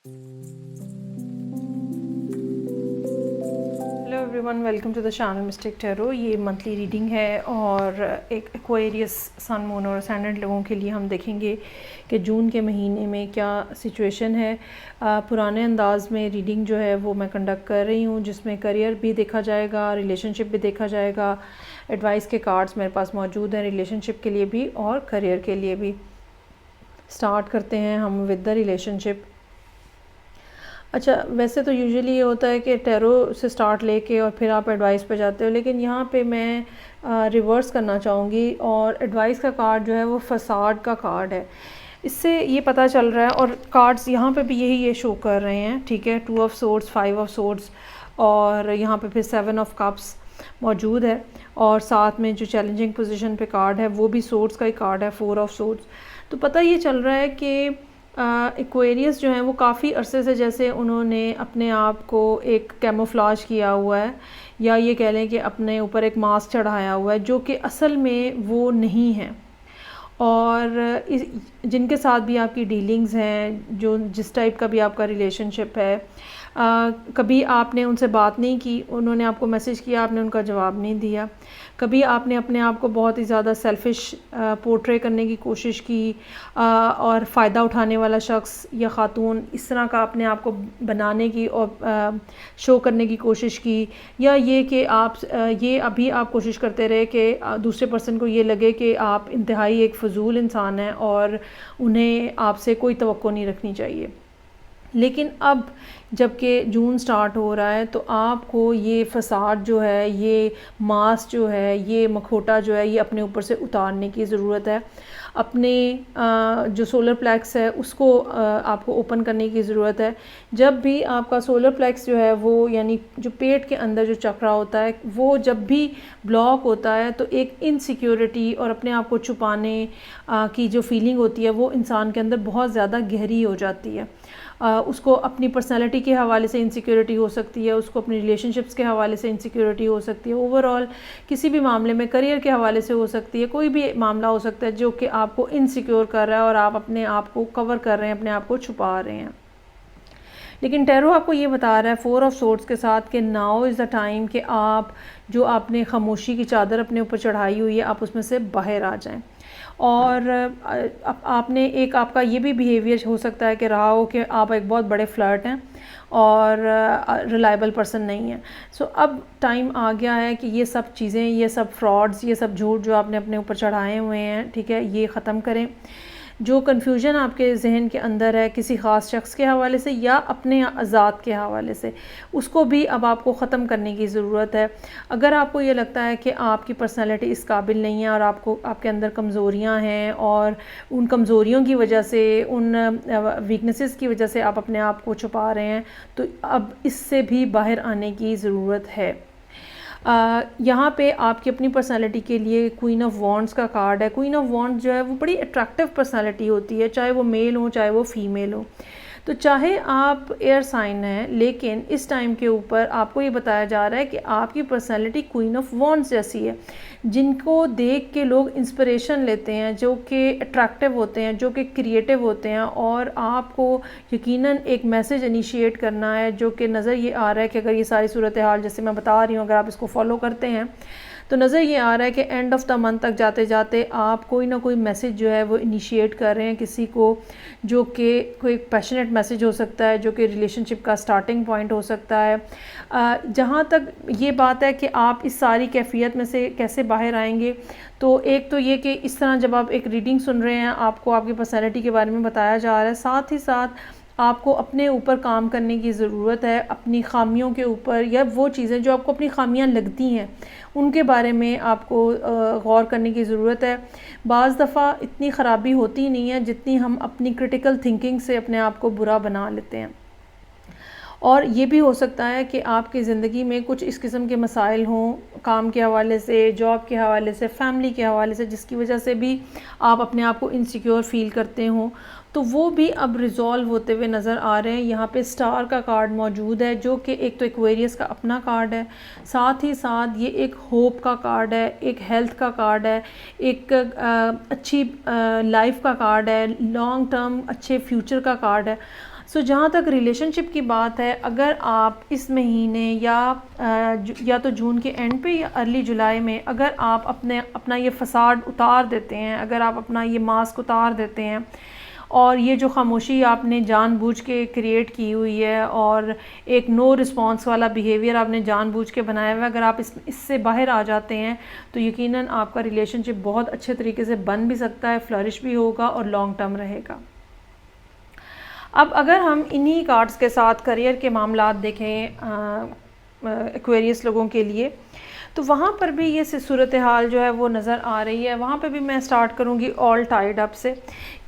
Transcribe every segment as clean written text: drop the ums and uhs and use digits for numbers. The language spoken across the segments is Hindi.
Hello everyone, welcome to the channel Mystic Tarot. ये मंथली रीडिंग है और एक एक्वेरियस सन मून और असेंडेंट लोगों के लिए हम देखेंगे कि जून के महीने में क्या सिचुएशन है। पुराने अंदाज में रीडिंग जो है वो मैं कंडक्ट कर रही हूँ, जिसमें करियर भी देखा जाएगा, रिलेशनशिप भी देखा जाएगा। एडवाइस के कार्ड्स मेरे पास मौजूद हैं रिलेशनशिप के लिए भी और करियर के लिए भी। स्टार्ट करते हैं हम विद द रिलेशनशिप। अच्छा, वैसे तो यूजुअली ये होता है कि टैरो से स्टार्ट लेके और फिर आप एडवाइस पे जाते हो, लेकिन यहाँ पे मैं रिवर्स करना चाहूँगी और एडवाइस का कार्ड जो है वो फसाड का कार्ड है। इससे ये पता चल रहा है, और कार्ड्स यहाँ पे भी यही ये शो कर रहे हैं, ठीक है। 2 ऑफ सोर्ड्स, 5 ऑफ सोर्ड्स और यहाँ पे फिर 7 ऑफ कप्स मौजूद है, और साथ में जो चैलेंजिंग पोजीशन पे कार्ड है वो भी सोर्ड्स का ही कार्ड है, 4 ऑफ सोर्ड्स। तो पता ये चल रहा है कि एक्वेरियस जो हैं वो काफ़ी अरसे से जैसे उन्होंने अपने आप को एक कैमोफ्लाज किया हुआ है, या ये कह लें कि अपने ऊपर एक मास्क चढ़ाया हुआ है जो कि असल में वो नहीं है। और जिनके साथ भी आपकी डीलिंग्स हैं, जो जिस टाइप का भी आपका रिलेशनशिप है, कभी आपने उनसे बात नहीं की, उन्होंने आपको मैसेज किया, आपने उनका जवाब नहीं दिया। कभी आपने अपने आप को बहुत ही ज़्यादा सेल्फिश पोर्ट्रे करने की कोशिश की, और फ़ायदा उठाने वाला शख्स या ख़ातून इस तरह का अपने आप को बनाने की और शो करने की कोशिश की, या ये कि आप ये अभी आप कोशिश करते रहे कि दूसरे पर्सन को ये लगे कि आप इंतहाई एक फ़जूल इंसान हैं और उन्हें आपसे कोई तवक्को नहीं रखनी चाहिए। लेकिन अब जबकि जून स्टार्ट हो रहा है तो आपको ये फसाद जो है, ये मास्क जो है, ये मखोटा जो है, ये अपने ऊपर से उतारने की ज़रूरत है। अपने जो सोलर प्लेक्स है उसको आपको ओपन करने की ज़रूरत है। जब भी आपका सोलर प्लेक्स जो है वो, यानी जो पेट के अंदर जो चक्रा होता है, वो जब भी ब्लॉक होता है तो एक इनसिक्योरिटी और अपने आप को छुपाने की जो फीलिंग होती है वो इंसान के अंदर बहुत ज़्यादा गहरी हो जाती है। उसको अपनी पर्सनैलिटी के हवाले से इनसिक्योरिटी हो सकती है, उसको अपनी रिलेशनशिप्स के हवाले से इनसिक्योरिटी हो सकती है, ओवरऑल किसी भी मामले में करियर के हवाले से हो सकती है, कोई भी मामला हो सकता है जो कि आपको इनसिक्योर कर रहा है और आप अपने आप को कवर कर रहे हैं, अपने आप को छुपा रहे हैं। लेकिन टैरो आपको ये बता रहा है 4 ऑफ सोर्ड्स के साथ कि नाउ इज़ द टाइम कि आप जो आपने खामोशी की चादर अपने ऊपर चढ़ाई हुई है, आप उसमें से बाहर आ जाएं। और आपने एक, आपका ये भी बिहेवियर हो सकता है कि रहा हो कि आप एक बहुत बड़े फ्लर्ट हैं और रिलायबल पर्सन नहीं है। सो अब टाइम आ गया है कि ये सब चीज़ें, ये सब फ्रॉड्स, ये सब झूठ जो आपने अपने ऊपर चढ़ाए हुए हैं, ठीक है, ये ख़त्म करें। जो कन्फ्यूजन आपके जहन के अंदर है किसी ख़ास शख्स के हवाले से या अपने ज़ात के हवाले से, उसको भी अब आपको ख़त्म करने की ज़रूरत है। अगर आपको ये लगता है कि आपकी पर्सनैलिटी इस काबिल नहीं है और आपको, आपके अंदर कमज़ोरियाँ हैं और उन कमज़ोरियों की वजह से, उन वीकनेसेस की वजह से आप अपने आप को छुपा रहे हैं, तो अब इससे भी बाहर आने की ज़रूरत है। यहाँ पे आपकी अपनी पर्सनालिटी के लिए क्वीन ऑफ वॉन्ड्स का कार्ड है। क्वीन ऑफ वॉन्ड्स जो है वो बड़ी अट्रैक्टिव पर्सनालिटी होती है, चाहे वो मेल हो चाहे वो फीमेल हो। तो चाहे आप एयर साइन हैं, लेकिन इस टाइम के ऊपर आपको ये बताया जा रहा है कि आपकी पर्सनालिटी क्वीन ऑफ वॉन्ड्स जैसी है, जिनको देख के लोग इंस्पिरेशन लेते हैं, जो कि अट्रैक्टिव होते हैं, जो कि क्रिएटिव होते हैं, और आपको यकीनन एक मैसेज इनिशिएट करना है जो कि नज़र ये आ रहा है कि अगर ये सारी सूरत हाल जैसे मैं बता रही हूँ, अगर आप इसको फॉलो करते हैं तो नज़र ये आ रहा है कि एंड ऑफ द मंथ तक जाते जाते आप कोई ना कोई मैसेज जो है वो इनिशिएट कर रहे हैं किसी को, जो कि कोई पैशनेट मैसेज हो सकता है, जो कि रिलेशनशिप का स्टार्टिंग पॉइंट हो सकता है। जहाँ तक ये बात है कि आप इस सारी कैफियत में से कैसे बाहर आएंगे, तो एक तो ये कि इस तरह जब आप एक रीडिंग सुन रहे हैं, आपको आपकी पर्सनैलिटी के बारे में बताया जा रहा है, साथ ही साथ आपको अपने ऊपर काम करने की ज़रूरत है, अपनी ख़ामियों के ऊपर, या वो चीज़ें जो आपको अपनी ख़ामियाँ लगती हैं उनके बारे में आपको गौर करने की ज़रूरत है। बाज़ दफ़ा इतनी ख़राबी होती नहीं है जितनी हम अपनी क्रिटिकल थिंकिंग से अपने आप को बुरा बना लेते हैं। और ये भी हो सकता है कि आपकी ज़िंदगी में कुछ इस किस्म के मसाइल हों, काम के हवाले से, जॉब के हवाले से, फैमिली के हवाले से, जिसकी वजह से भी आप अपने आप को इनसिक्योर फ़ील करते हों, तो वो भी अब रिज़ॉल्व होते हुए नज़र आ रहे हैं। यहाँ पे स्टार का कार्ड मौजूद है, जो कि एक तो एक्वेरियस का अपना कार्ड है, साथ ही साथ ये एक होप का कार्ड है, एक हेल्थ का कार्ड है, एक अच्छी लाइफ का कार्ड है, लॉन्ग टर्म अच्छे फ्यूचर का कार्ड है। सो जहाँ तक रिलेशनशिप की बात है, अगर आप इस महीने या तो जून के एंड पे या अर्ली जुलाई में अगर आप अपना ये फसाड उतार देते हैं, अगर आप अपना ये मास्क उतार देते हैं और ये जो खामोशी आपने जानबूझ के क्रिएट की हुई है और एक नो रिस्पॉन्स वाला बिहेवियर आपने जानबूझ के बनाया हुआ है, अगर आप इससे बाहर आ जाते हैं तो यकीनन आपका रिलेशनशिप बहुत अच्छे तरीके से बन भी सकता है, फ्लरिश भी होगा और लॉन्ग टर्म रहेगा। अब अगर हम इन्हीं कार्ड्स के साथ करियर के मामलात देखें एक्वेरियस लोगों के लिए, तो वहाँ पर भी ये सूरत हाल जो है वो नज़र आ रही है। वहाँ पे भी मैं स्टार्ट करूँगी ऑल टाइड अप से,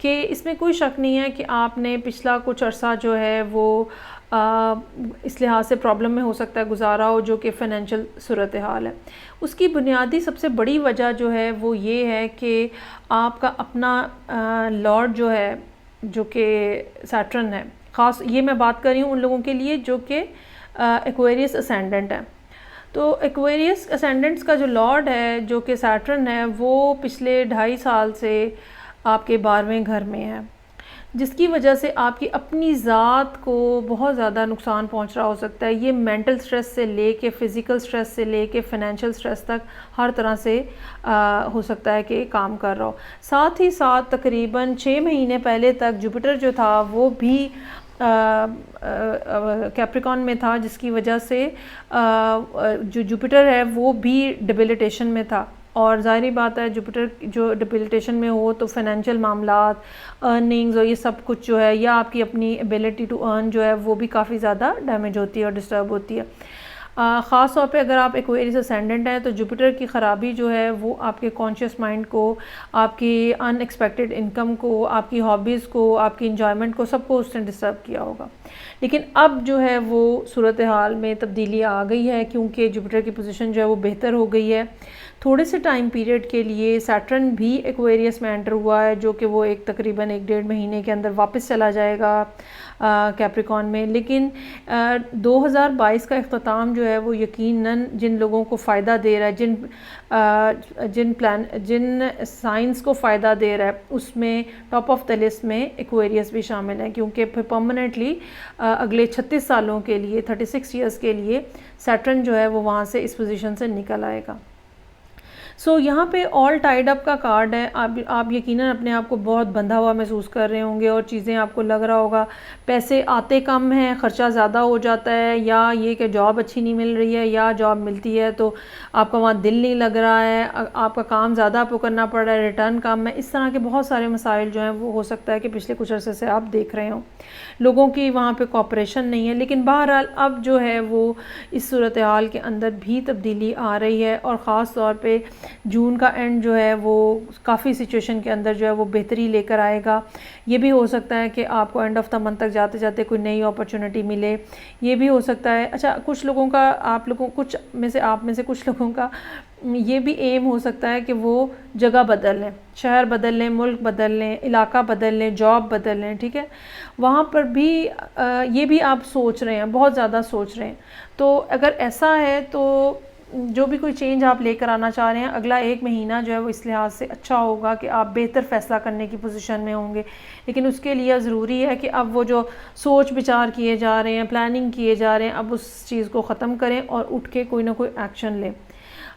कि इसमें कोई शक नहीं है कि आपने पिछला कुछ अरसा जो है वो इस लिहाज से प्रॉब्लम में हो सकता है गुजारा हो, जो कि फ़ाइनेंशियल सूरत हाल है। उसकी बुनियादी सबसे बड़ी वजह जो है वो ये है कि आपका अपना लॉर्ड जो है, जो कि सैटर्न है, ख़ास ये मैं बात कर रही हूँ उन लोगों के लिए जो कि एक्वेरियस असेंडेंट है। तो एक्वेरियस असेंडेंट्स का जो लॉर्ड है जो कि सैटर्न है, वो पिछले 2.5 साल से आपके 12वें घर में है, जिसकी वजह से आपकी अपनी ज़ात को बहुत ज़्यादा नुकसान पहुंच रहा हो सकता है। ये मेंटल स्ट्रेस से लेके फ़िज़िकल स्ट्रेस से लेके फ़ाइनेंशियल स्ट्रेस तक हर तरह से हो सकता है कि काम कर रहा हो। साथ ही साथ तकरीबन 6 महीने पहले तक जुपिटर जो था वो भी कैप्रिकॉन में था, जिसकी वजह से जो जुपिटर है वो भी डिबिलिटेशन में था। और ज़ाहिर बात है जुपिटर जो डिबिलिटेशन में हो तो फाइनेंशियल मामलात, अर्निंग्स और ये सब कुछ जो है, या आपकी अपनी एबिलिटी टू अर्न जो है वो भी काफ़ी ज़्यादा डैमेज होती है और डिस्टर्ब होती है। ख़ास तौर पे अगर आप एक्वेरियस असेंडेंट हैं तो जुपिटर की ख़राबी जो है वो आपके कॉन्शियस माइंड को, आपकी अनएक्सपेक्टेड इनकम को, आपकी हॉबीज़ को, आपकी इंजॉयमेंट को, सबको उसने डिस्टर्ब किया होगा। लेकिन अब जो है वो सूरत हाल में तब्दीली आ गई है, क्योंकि जुपिटर की पोजीशन जो है वो बेहतर हो गई है। थोड़े से टाइम पीरियड के लिए सैटर्न भी एक्वेरियस में एंटर हुआ है, जो कि वो तकरीबन 1-1.5 महीने के अंदर वापस चला जाएगा कैप्रिकॉन में। लेकिन 2022 का इख्तिताम जो है वो यकीनन जिन लोगों को फ़ायदा दे रहा है, जिन साइंस को फ़ायदा दे रहा है, उसमें टॉप ऑफ द लिस्ट में एक्वेरियस भी शामिल है, क्योंकि फिर परमानेंटली अगले 36 सालों के लिए, 36 ईयर्स के लिए सैटर्न जो है वो वहाँ से इस पोजीशन से निकल आएगा। सो यहाँ पे ऑल टाइड अप का कार्ड है। आप यकीनन अपने आप को बहुत बंधा हुआ महसूस कर रहे होंगे और चीज़ें आपको लग रहा होगा पैसे आते कम हैं, ख़र्चा ज़्यादा हो जाता है, या ये कि जॉब अच्छी नहीं मिल रही है, या जॉब मिलती है तो आपका वहाँ दिल नहीं लग रहा है, आपका काम ज़्यादा आपको करना पड़ रहा है, रिटर्न कम है। इस तरह के बहुत सारे मसाइल जो हैं वो हो सकता है कि पिछले कुछ अरसे से आप देख रहे हों, लोगों की वहाँ पे कोऑपरेशन नहीं है। लेकिन बहरहाल अब जो है वो इस सूरत हाल के अंदर भी तब्दीली आ रही है, और ख़ास तौर पे जून का एंड जो है वो काफ़ी सिचुएशन के अंदर जो है वो बेहतरी लेकर आएगा। ये भी हो सकता है कि आपको एंड ऑफ द मंथ तक जाते जाते कोई नई अपॉर्चुनिटी मिले, ये भी हो सकता है। अच्छा, कुछ लोगों का, आप में से कुछ लोगों का ये भी एम हो सकता है कि वो जगह बदल लें, शहर बदल लें, मुल्क बदल लें, इलाका बदल लें, जॉब बदल लें, ठीक है। वहाँ पर भी ये भी आप सोच रहे हैं, बहुत ज़्यादा सोच रहे हैं। तो अगर ऐसा है तो जो भी कोई चेंज आप लेकर आना चाह रहे हैं, अगला 1 महीना जो है वो इस लिहाज से अच्छा होगा कि आप बेहतर फ़ैसला करने की पोजीशन में होंगे। लेकिन उसके लिए ज़रूरी है कि अब वो जो सोच विचार किए जा रहे हैं, प्लानिंग किए जा रहे हैं, अब उस चीज़ को ख़त्म करें और उठ के कोई ना कोई एक्शन लें।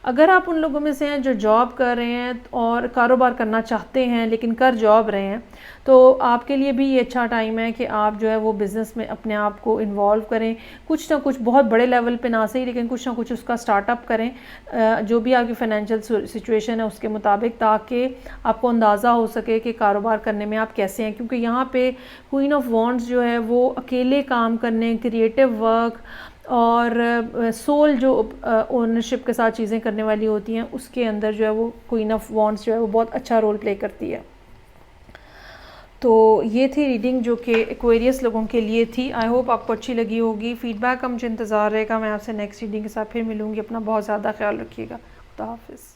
अगर आप उन लोगों में से हैं जो जॉब कर रहे हैं और कारोबार करना चाहते हैं लेकिन कर जॉब रहे हैं, तो आपके लिए भी ये अच्छा टाइम है कि आप जो है वो बिज़नेस में अपने आप को इन्वॉल्व करें। कुछ ना कुछ, बहुत बड़े लेवल पे ना सही, लेकिन कुछ ना कुछ उसका स्टार्टअप करें जो भी आपकी फ़ाइनेंशियल सिचुएशन है उसके मुताबिक, ताकि आपको अंदाज़ा हो सके कि कारोबार करने में आप कैसे हैं। क्योंकि यहाँ पे क्वीन ऑफ वॉन्ड्स जो है वो अकेले काम करने, क्रिएटिव वर्क और सोल जो ओनरशिप के साथ चीज़ें करने वाली होती हैं, उसके अंदर जो है वो क्वीन ऑफ वॉन्ड्स जो है वो बहुत अच्छा रोल प्ले करती है। तो ये थी रीडिंग जो कि एक्वेरियस लोगों के लिए थी। आई होप आपको अच्छी लगी होगी। फीडबैक का मुझे इंतज़ार रहेगा। मैं आपसे नेक्स्ट रीडिंग के साथ फिर मिलूँगी। अपना बहुत ज़्यादा ख्याल रखिएगा। खुदा हाफिज़।